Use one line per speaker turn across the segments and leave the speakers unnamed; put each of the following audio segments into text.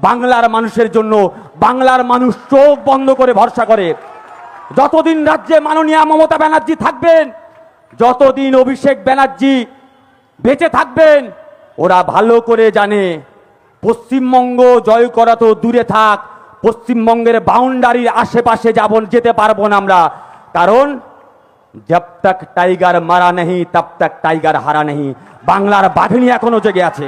বাংলার মানুষের জন্য বাংলার মানুষ চোখ বন্ধ করে ভরসা করে। যতদিন রাজ্যে মাননীয় মমতা ব্যানার্জি থাকবেন, যতদিন অভিষেক ব্যানার্জি বেঁচে থাকবেন, ওরা ভালো করে জানে পশ্চিমবঙ্গ জয় করা তো দূরে থাক, পশ্চিমবঙ্গের বাউন্ডারির আশেপাশে যেতে পারবো না আমরা। কারণ জব তক টাইগার মারা নেই তব তক টাইগার হারা নেই। বাংলার বাঘিনী এখনো জেগে আছে।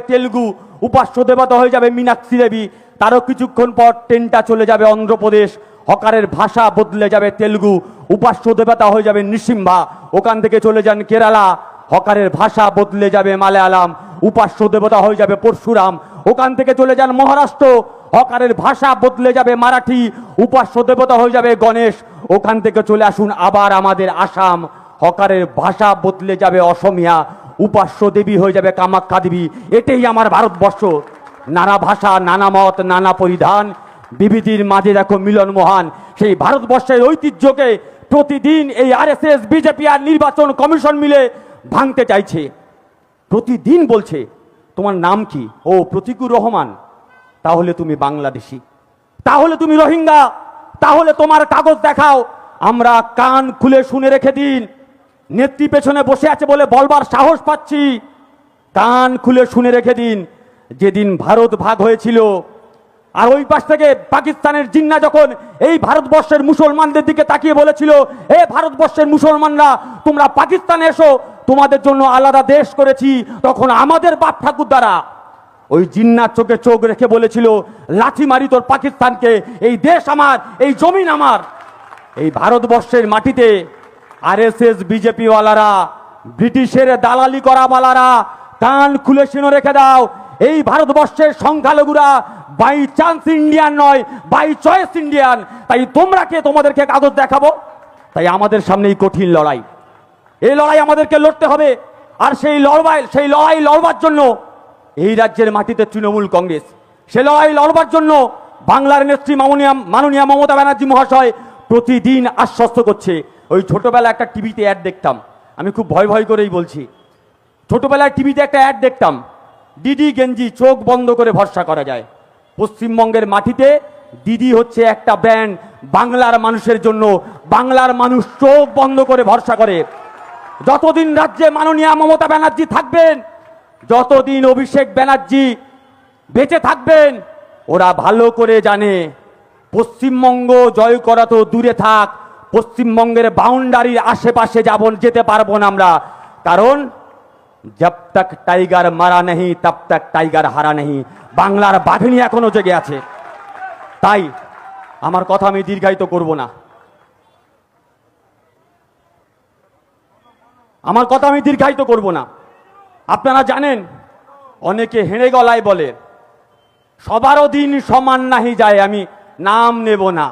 তেলুগু উপাস্য দেবতা হয়ে যাবে মীনাক্ষী দেবী, তারও কিছুক্ষণ পর ট্রেনটা চলে যাবে অন্ধ্রপ্রদেশ। হকারের ভাষা বদলে যাবে তেলুগু, উপাস্য দেবতা হয়ে যাবে নৃসিম্হা। ওখান থেকে চলে যান কেরালা, হকারের ভাষা বদলে যাবে মালায়ালাম, উপাস্য দেবতা হয়ে যাবে পরশুরাম। ওখান থেকে চলে যান মহারাষ্ট্র, হকারের ভাষা বদলে যাবে মারাঠি, উপাস্য দেবতা হয়ে যাবে গণেশ। ওখান থেকে চলে আসুন আবার আমাদের আসাম, হকারের ভাষা বদলে যাবে অসমিয়া, উপাস্য দেবী হয়ে যাবে কামাখ্যা দেবী। এটাই আমার ভারতবর্ষ। নানা ভাষা, নানা মত, নানা পরিধান, বিবিধির মাঝে দেখো মিলন মহান। সেই ভারতবর্ষের ঐতিহ্যকে প্রতিদিন এই আরএসএস, বিজেপি আর নির্বাচন কমিশন মিলে ভাঙতে চাইছে। প্রতিদিন বলছে তোমার নাম কি? ও প্রতীকুর রহমান। তাহলে তুমি বাংলাদেশি, তাহলে তুমি রোহিঙ্গা, তাহলে তোমার কাগজ দেখাও। আমরা কান খুলে শুনে রেখে দিন। নেত্রী পেছনে বসে আছে বলে বলবার সাহস পাচ্ছি। কান খুলে শুনে রেখে দিন, যেদিন ভারত ভাগ হয়েছিল আর ওই পাশ থেকে পাকিস্তানের জিন্না যখন এই ভারতবর্ষের মুসলমানদের দিকে তাকিয়ে বলেছিল, এ ভারতবর্ষের মুসলমানরা তোমরা পাকিস্তানে এসো, তোমাদের জন্য আলাদা দেশ করেছি, তখন আমাদের বাপ ঠাকুর দ্বারা ওই জিন্নার চোখে চোখ রেখে বলেছিল, লাঠি মারি তোর পাকিস্তানকে, এই দেশ আমার, এই জমিন আমার। এই ভারতবর্ষের মাটিতে আরএসএস, বিজেপি ওয়ালারা, ব্রিটিশের দালালি করা ওয়ালারা, কান খুলে শুনে রেখে দাও, এই ভারতবর্ষের সংখ্যালঘুরা বাই চান্স ইন্ডিয়ান নয়, বাই চয়েস ইন্ডিয়ান। তাই তোমরা কে তোমাদেরকে কাগজ দেখাবো? তাই আমাদের সামনে এই কঠিন লড়াই, এই লড়াই আমাদেরকে লড়তে হবে। আর সেই লড়াই লড়বার জন্য এই রাজ্যের মাটিতে তৃণমূল কংগ্রেস, সে লড়াই লড়বার জন্য বাংলার নেত্রী মাননীয় মমতা ব্যানার্জি মহাশয় প্রতিদিন আশ্বস্ত করছে। ওই ছোটবেলা একটা টিভিতে অ্যাড দেখতাম, আমি খুব ভয় ভয় করেই বলছি, ছোটবেলায় টিভিতে একটা অ্যাড দেখতাম, দিদি গেঞ্জি, চোখ বন্ধ করে ভরসা করা যায়। পশ্চিমবঙ্গের মাটিতে দিদি হচ্ছে একটা ব্যান্ড, বাংলার মানুষের জন্য বাংলার মানুষ চোখ বন্ধ করে ভরসা করে। যতদিন রাজ্যে মাননীয় মমতা ব্যানার্জি থাকবেন, যতদিন অভিষেক ব্যানার্জি বেঁচে থাকবেন, ওরা ভালো করে জানে পশ্চিমবঙ্গ জয় করা তো দূরে থাক, পশ্চিমবঙ্গের বাউন্ডারির আশেপাশে যেতে পারবো না আমরা। কারণ জব তক টাইগার মারা নেই তব তক টাইগার হারা নেই। বাংলার বাঘিনী এখনো জেগে আছে। তাই আমার কথা আমি দীর্ঘায়িত করব না, আমার কথা আমি দীর্ঘায়িত করব না। আপনারা জানেন, অনেকে হেঁড়ে গলায় বলে সবারও দিন সমান নাহি যায়, আমি নাম নেব না।